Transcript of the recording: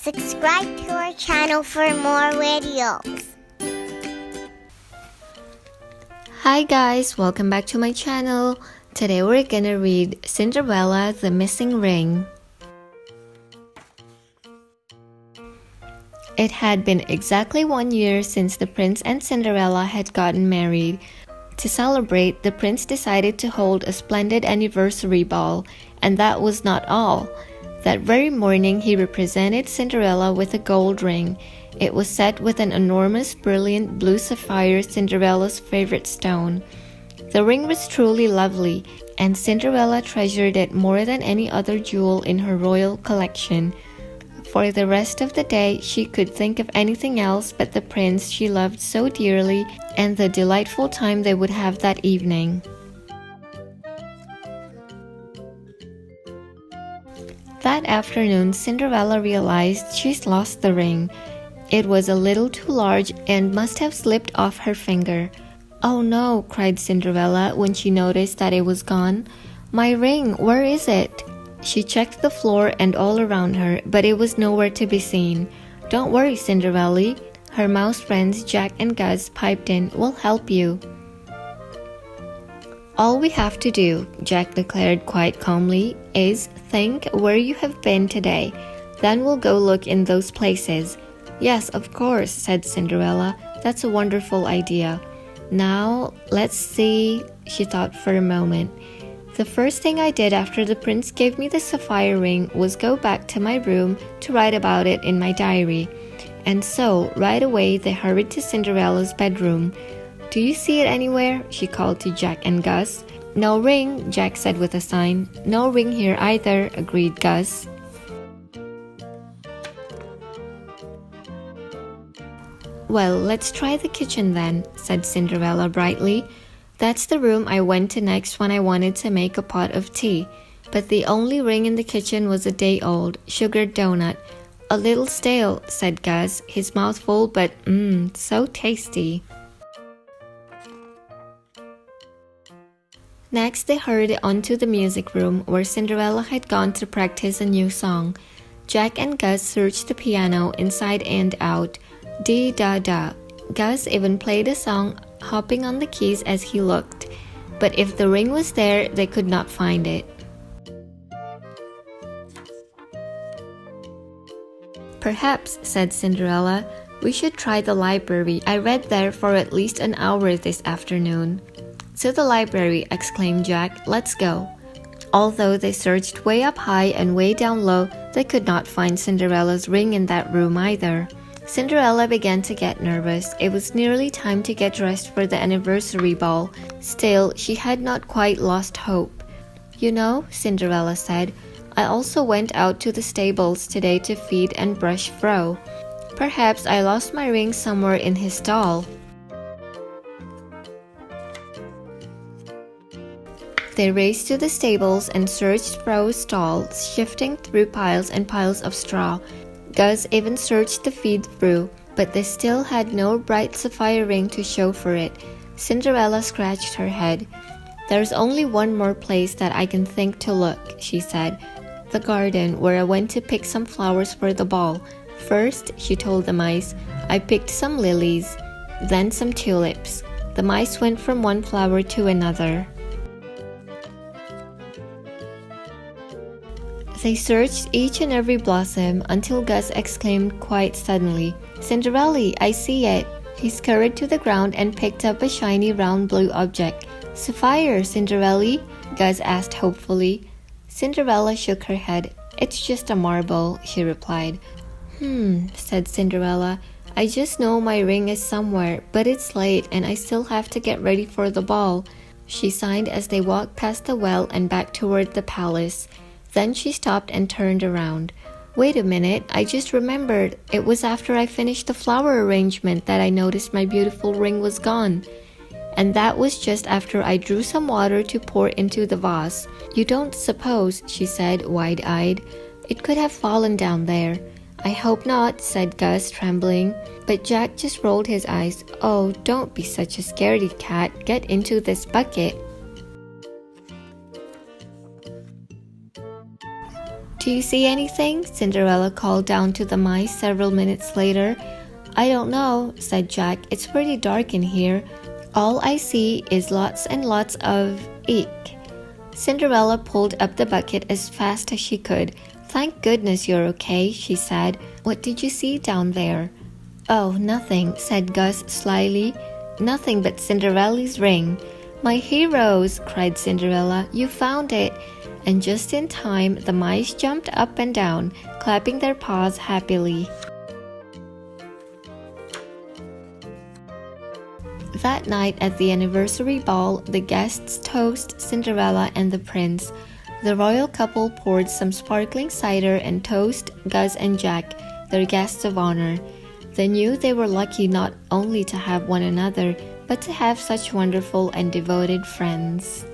Subscribe to our channel for more videos. Hi guys, welcome back to my channel. Today we're gonna read Cinderella, the Missing Ring. It had been exactly 1 year since the prince and Cinderella had gotten married. To celebrate, the prince decided to hold a splendid anniversary ball, and that was not all. That very morning he presented Cinderella with a gold ring. It was set with an enormous, brilliant blue sapphire, Cinderella's favorite stone. The ring was truly lovely, and Cinderella treasured it more than any other jewel in her royal collection. For the rest of the day, she could think of anything else but the prince she loved so dearly and the delightful time they would have that evening. That afternoon, Cinderella realized she's lost the ring. It was a little too large and must have slipped off her finger. "Oh no," cried Cinderella when she noticed that it was gone. "My ring, where is it?" She checked the floor and all around her, but it was nowhere to be seen. "Don't worry, Cinderella," her mouse friends Jack and Gus piped in. "We'll help you." "All we have to do," Jack declared quite calmly, "is think where you have been today. Then we'll go look in those places." "Yes, of course," said Cinderella. "That's a wonderful idea. Now, let's see," she thought for a moment. "The first thing I did after the prince gave me the sapphire ring was go back to my room to write about it in my diary." And so, right away, they hurried to Cinderella's bedroom. "Do you see it anywhere?" she called to Jack and Gus. "No ring," Jack said with a sign. "No ring here either," agreed Gus. "Well, let's try the kitchen then," said Cinderella brightly. "That's the room I went to next when I wanted to make a pot of tea. But the only ring in the kitchen was a day-old sugared donut. A little stale," said Gus, his mouth full, but so tasty. Next, they hurried onto the music room where Cinderella had gone to practice a new song. Jack and Gus searched the piano inside and out. Dee-da-da. Gus even played a song, hopping on the keys as he looked. But if the ring was there, they could not find it. "Perhaps," said Cinderella, "we should try the library. I read there for at least an hour this afternoon." "To the library," exclaimed Jack. "Let's go." Although they searched way up high and way down low, they could not find Cinderella's ring in that room either. Cinderella began to get nervous. It was nearly time to get dressed for the anniversary ball. Still, she had not quite lost hope. "You know," Cinderella said, "I also went out to the stables today to feed and brush Fro. Perhaps I lost my ring somewhere in his stall." They raced to the stables and searched Fro's stall, shifting through piles and piles of straw. Gus even searched the feed-through, but they still had no bright sapphire ring to show for it. Cinderella scratched her head. "There's only one more place that I can think to look," she said. "The garden, where I went to pick some flowers for the ball. First," she told the mice, "I picked some lilies, then some tulips." The mice went from one flower to another. They searched each and every blossom until Gus exclaimed quite suddenly, "Cinderella, I see it!" He scurried to the ground and picked up a shiny round blue object. "Sapphire, Cinderella?" Gus asked hopefully. Cinderella shook her head. "It's just a marble," she replied. Said Cinderella. "I just know my ring is somewhere, but it's late and I still have to get ready for the ball." She sighed as they walked past the well and back toward the palace. Then she stopped and turned around. "Wait a minute, I just remembered. It was after I finished the flower arrangement that I noticed my beautiful ring was gone. And that was just after I drew some water to pour into the vase. You don't suppose," she said, wide-eyed, "it could have fallen down there?" "I hope not," said Gus, trembling. But Jack just rolled his eyes. "Oh, don't be such a scaredy cat. Get into this bucket." Do you see anything? Cinderella called down to the mice several minutes later. I don't know, said Jack. It's pretty dark in here. All I see is lots and lots of ink. Cinderella pulled up the bucket as fast as she could. Thank goodness you're okay, she said. What did you see down there? Oh, nothing, said Gus slyly. Nothing but Cinderella's ring. My heroes, cried Cinderella. You found it. And just in time, the mice jumped up and down, clapping their paws happily. That night at the anniversary ball, the guests toast Cinderella and the prince. The royal couple poured some sparkling cider and toast Gus and Jack, their guests of honor. They knew they were lucky not only to have one another, but to have such wonderful and devoted friends.